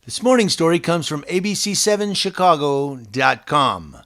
This morning's story comes from ABC7Chicago.com.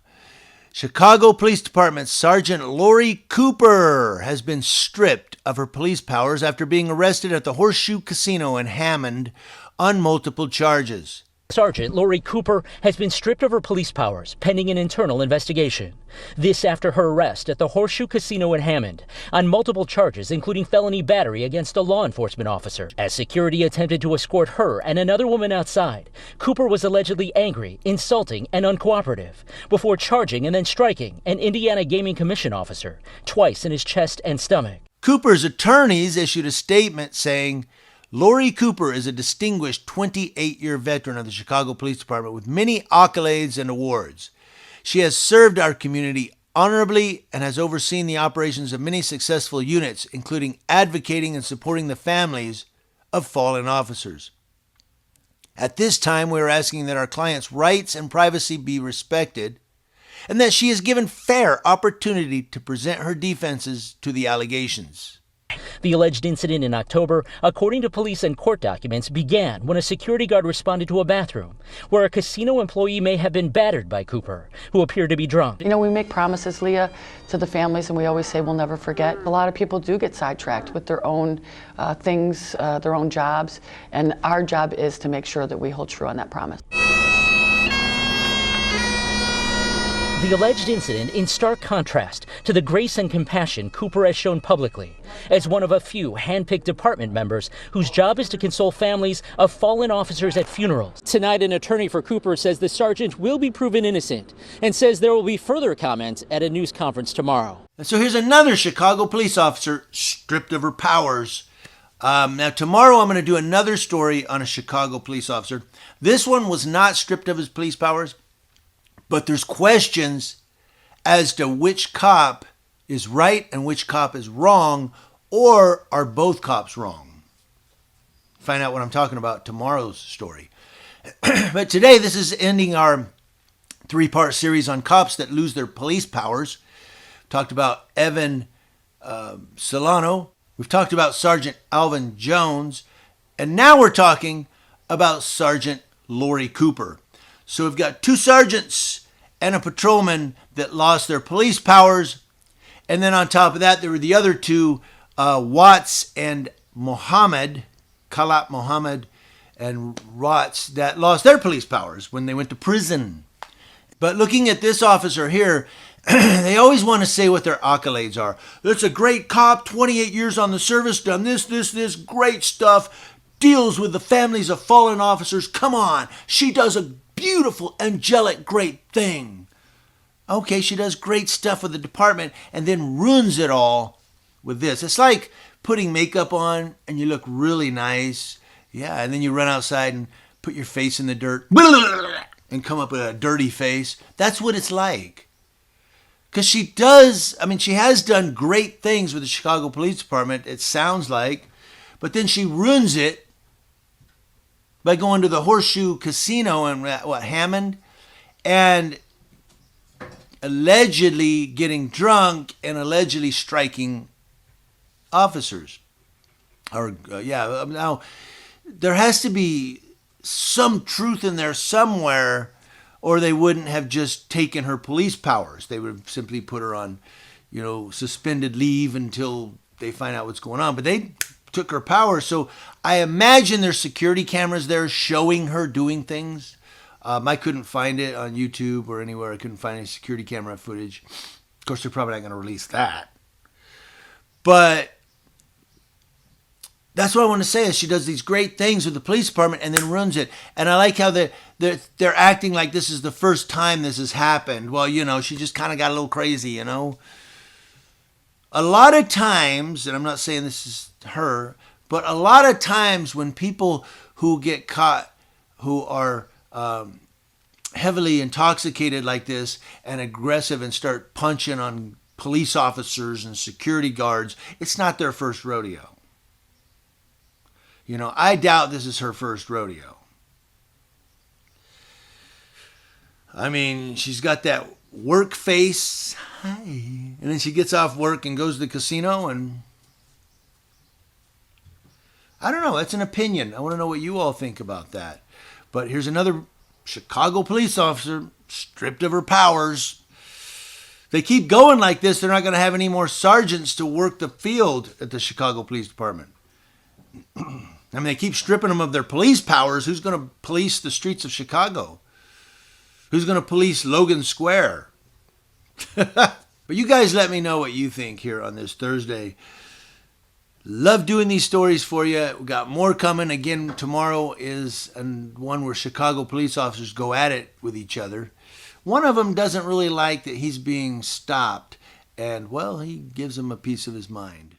Chicago Police Department Sergeant Lori Cooper has been stripped of her police powers after being arrested at the Horseshoe Casino in Hammond on multiple charges. Sergeant Lori Cooper has been stripped of her police powers pending an internal investigation. This after her arrest at the Horseshoe Casino in Hammond on multiple charges, including felony battery against a law enforcement officer. As security attempted to escort her and another woman outside, Cooper was allegedly angry, insulting, and uncooperative before charging and then striking an Indiana Gaming Commission officer twice in his chest and stomach. Cooper's attorneys issued a statement saying, Lori Cooper is a distinguished 28-year veteran of the Chicago Police Department with many accolades and awards. She has served our community honorably and has overseen the operations of many successful units, including advocating and supporting the families of fallen officers. At this time, we are asking that our client's rights and privacy be respected and that she is given fair opportunity to present her defenses to the allegations. The alleged incident in October, according to police and court documents, began when a security guard responded to a bathroom where a casino employee may have been battered by Cooper, who appeared to be drunk. You know, we make promises, Leah, to the families, and we always say we'll never forget. A lot of people do get sidetracked with their own things, their own jobs, and our job is to make sure that we hold true on that promise. The alleged incident in stark contrast to the grace and compassion Cooper has shown publicly as one of a few handpicked department members whose job is to console families of fallen officers at funerals. Tonight, an attorney for Cooper says the sergeant will be proven innocent and says there will be further comments at a news conference tomorrow. And so here's another Chicago police officer stripped of her powers. Now, tomorrow I'm going to do another story on a Chicago police officer. This one was not stripped of his police powers, but there's questions as to which cop is right and which cop is wrong, or are both cops wrong? Find out what I'm talking about tomorrow's story. But today, this is ending our 3-part series on cops that lose their police powers. Talked about Evan Solano. We've talked about Sergeant Alvin Jones. And now we're talking about Sergeant Lori Cooper. So we've got 2 sergeants and a patrolman that lost their police powers. And then on top of that, there were the other 2, Watts and Mohammed, Khalat Mohammed and Watts, that lost their police powers when they went to prison. But looking at this officer here, they always want to say what their accolades are. That's a great cop, 28 years on the service, done this, great stuff, deals with the families of fallen officers. Come on, she does a beautiful, angelic, great thing. Okay, she does great stuff with the department and then ruins it all with this. It's like putting makeup on and you look really nice. Yeah, and then you run outside and put your face in the dirt and come up with a dirty face. That's what it's like. Because she has done great things with the Chicago Police Department, it sounds like, but then she ruins it by going to the Horseshoe Casino in Hammond and allegedly getting drunk and allegedly striking officers. Now, there has to be some truth in there somewhere, or they wouldn't have just taken her police powers. They would have simply put her on, suspended leave until they find out what's going on. But they took her powers. So I imagine there's security cameras there showing her doing things. I couldn't find it on YouTube or anywhere. I couldn't find any security camera footage. Of course, they're probably not going to release that. But that's what I want to say is she does these great things with the police department and then ruins it. And I like how they're acting like this is the first time this has happened. Well, she just kind of got a little crazy, A lot of times, and I'm not saying this is her, but a lot of times when people who get caught who are heavily intoxicated like this and aggressive and start punching on police officers and security guards, it's not their first rodeo. I doubt this is her first rodeo. I mean, she's got that work face. Hi. And then she gets off work and goes to the casino, and I don't know. That's an opinion. I want to know what you all think about that. But here's another Chicago police officer stripped of her powers. They keep going like this, they're not going to have any more sergeants to work the field at the Chicago Police Department. I mean, they keep stripping them of their police powers. Who's going to police the streets of Chicago? Who's going to police Logan Square? But you guys let me know what you think here on this Thursday. Love doing these stories for you. We got more coming. Again, tomorrow is one where Chicago police officers go at it with each other. One of them doesn't really like that he's being stopped, and, well, he gives him a piece of his mind.